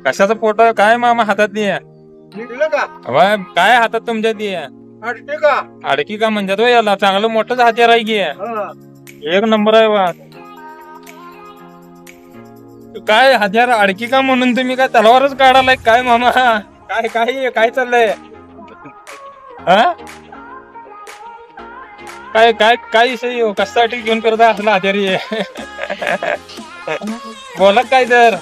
कशाचा फोटो काय मामा हातात दे निघलं का काय हातात तुमच्या दे असते का अडकी का म्हणतात हो याला चांगलं मोठंच हत्यार आहे की हा. एक नंबर आहे वा काय हत्यार अडकी का म्हणून तुम्ही काय तलवारच काढालाय काय मामा काय काय काय चाललंय हा काय काय काय विषय हो कशासाठी घेऊन फिरता असला हत्यारी बोला काय तर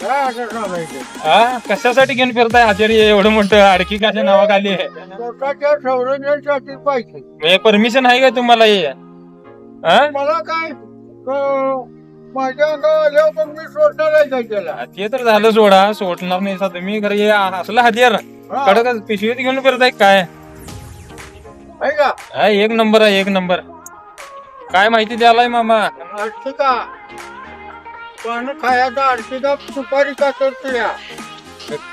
काय असं सांगायचं हा कशासाठी घेऊन फिरताय हत्यारी एवढं मोठं अडकी कशा नावाखाली स्वतःच्या संरक्षणासाठी पाहिजे परमिशन आहे का तुम्हाला हे हा मला काय माझ्या अंगावर आल्यावर पण मी सोडणार आहे काय त्याला ते तर झालं सोडा सोडणार नाही तुम्ही घरी असलं हत्यार हा. कडक पिशवीत घेऊन फिरताय काय आहे का हा, एक नंबर आहे एक नंबर काय माहिती द्यालाय मामा असते का पण खायचा असते का सुपारी का करतो या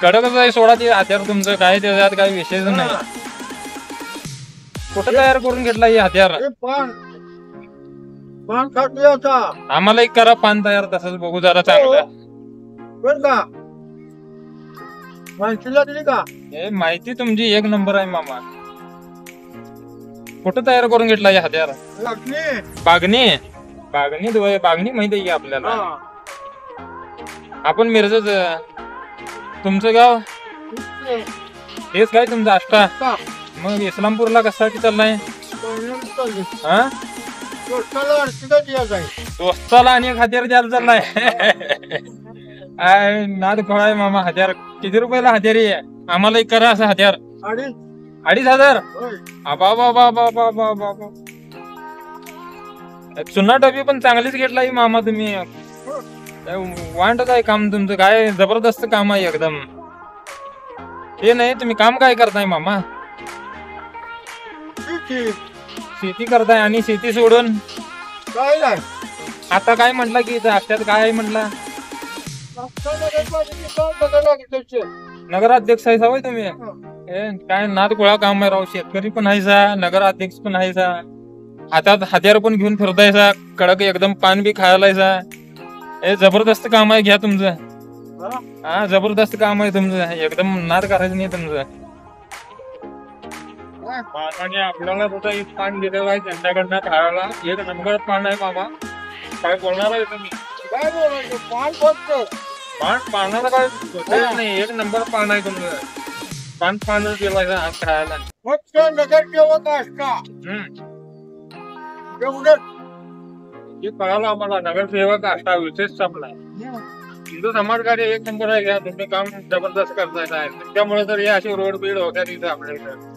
कडकच आहे सोडा ते हत्यार तुमचं काय त्याच्यात काय विषयच नाही कुठं तयार करून घेतला हे हत्यार हे पान पान खाते आता आम्हाला एक करा पान तयार तसंच बघू जरा चांगलं बर का माणशीला दिली का हे माहिती तुमची एक नंबर आहे मामा कुठं तयार करून घेतला हे हत्यार लागली बागणी बागणी बागणी माहिती आहे की आपल्याला हा. आपण मिरजच तुमचं गाव हेच काय तुमचं आष्टा का? मग इस्लामपूरला कशासाठी चाललाय पहिल्यांदा चालली. हा दोस्ताला अर्थिका दिया जाईल दोस्ताला आणि एक हत्यार द्यायला चाललाय आय नाद खोळाय मामा हत्यार किती रुपयाला हत्यारी आहे आम्हाला एक करा असं हत्यार आणि 2,500 होय. आबा बाबा बाबा बाबा चुना डबी पण चांगलीच घेतला मामा तुम्ही वांडच आहे काम तुमचं काय जबरदस्त काम आहे एकदम ते नाही तुम्ही काम काय करताय मामा ठीक आहे. शेती करताय आणि शेती सोडून काय नाही आता काय म्हटलं की त्यात काय म्हटलं नगराध्यक्ष आहे सवय तुम्ही काय नाद गोळा काम आहे राव शेतकरी पण आहेसा नगराध्यक्ष पण आहेसा हातात हत्यार पण घेऊन फिरतायसा कडक एकदम पान बी खायलायसा हे जबरदस्त काम आहे घ्या तुमचं हा जबरदस्त काम आहे तुमचं एकदम नाद करायचं नाही तुमचं मामाने आपल्याला सुद्धा एक पान दिलेलं आहे त्यांच्याकडनं खायला एक नंबर पान आहे मामा काय बोलणार आहे तुम्ही काय बोलायचं पान फक्त पानाला काय नाही एक नंबर पान आहे तुमचं पानच दिलाय आज खायला फक्त नगरसेवक असता एवढंच हे कळालं आम्हाला नगरसेवक असा विशेष संपला हिंदू समाजकार्य एक नंबर आहे घ्या तुम्ही काम जबरदस्त करताय काय त्यामुळे तर हे असे रोड बीड होत्या तिथे आपल्या इथं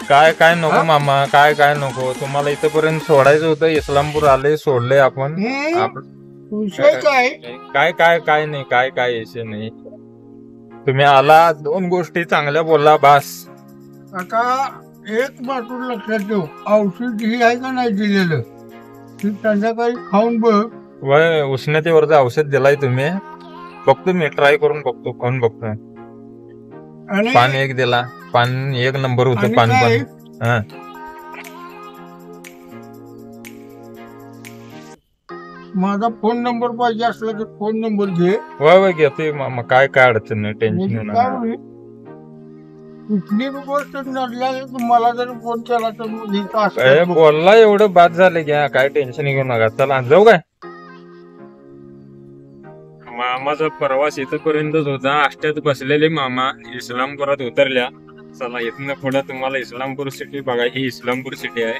काय काय नको मामा काय काय नको तुम्हाला इथपर्यंत सोडायचं होतं इस्लामपूर आले सोडले आपण विषय काय काय काय काय नाही काय काय विषय नाही तुम्ही आला 2 गोष्टी चांगल्या बोलला बास आता एक बाजू लक्षात ठेव औषध ही आहे का नाही दिलेलं ती संध्याकाळी खाऊन बघ वय उष्णतेवरचं औषध दिलाय तुम्ही बघतो मी ट्राय करून बघतो खाऊन बघतो आणि पान एक दिला पान एक नंबर होतं आणि पान काय? पण हा माझा फोन नंबर पाहिजे असला तर फोन नंबर घे वय वय घेतोय मामा काय काय अडचण नाही टेन्शन म्हणजे नाही काय होईल कुठली बी गोष्ट नसल्या मला जर फोन केला तर मग इथं काय असं बोलला एवढं बाद झालं घ्या काय टेन्शन घेऊ नका चला जाऊ काय मामाचा प्रवास इथपर्यंतच होता आष्ट्यात बसलेले मामा इस्लामपुरात उतरल्या चला इथनं पुढे तुम्हाला इस्लामपूर सिटी बघा ही इस्लामपूर सिटी आहे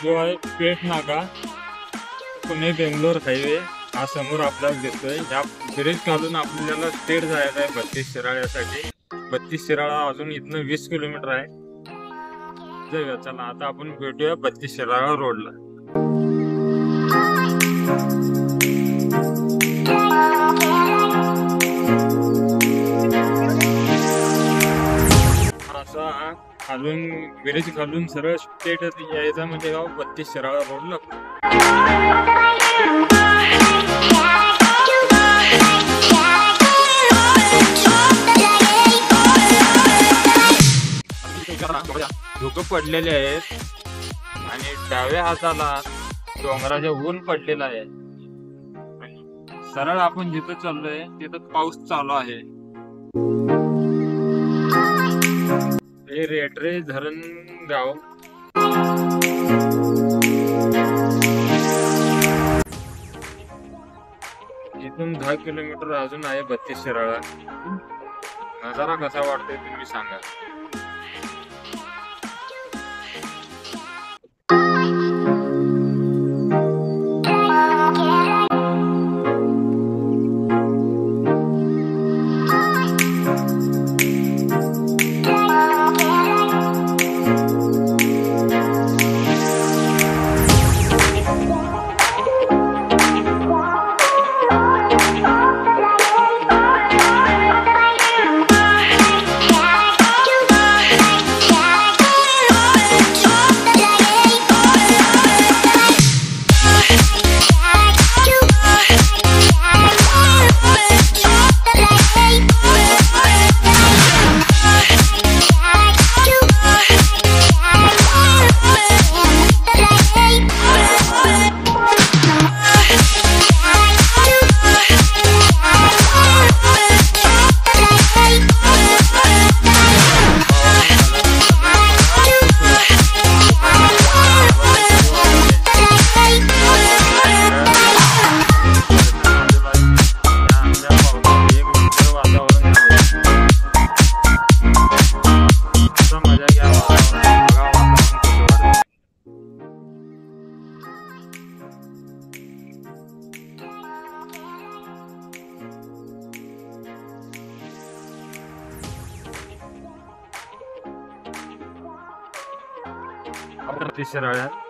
जो आहे पेठ नाका पुणे बेंगलोर हायवे हा समोर आपल्याला दिसतोय या ब्रिज घालून आपल्याला स्टेट जायचं आहे 32 शिराळ्यासाठी 32 शिराळा अजून इथनं 20 किलोमीटर आहे जाऊया चला आता आपण भेटूया 32 शिराळा रोडला असा खालून मिरज खालून सरळ स्टेट यायचा म्हणजे गाव 32 शिराळा रोड लागतो. धुकं पडलेले आहेत आणि डाव्या हाताला डोंगराच्या ऊन पडलेला आहे. सरळ आपण जिथं चाललोय तिथं पाऊस चालू आहे. हे रेटरे धरण गाव. इथून 10 किलोमीटर अजून आहे 32 शिराळा. नजारा कसा वाटतोय तुम्ही सांगा.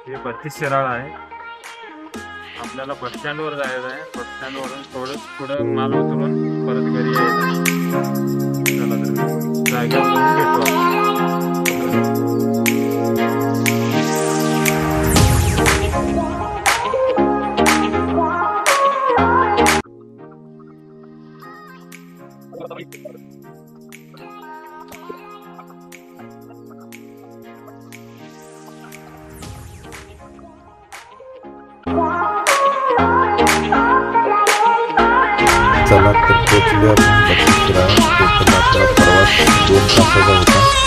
हे 32 शिराळा आहे. आपल्याला बस स्टँड वर जायचं आहे. बस स्टँड वरून थोडं पुढं माल उतरून परत घरी यायचं. चला तर जायगा भेटू. चला तर पोचले आपण 32 शिराळा. टोटल आपला प्रवास 2 तासाचा होता.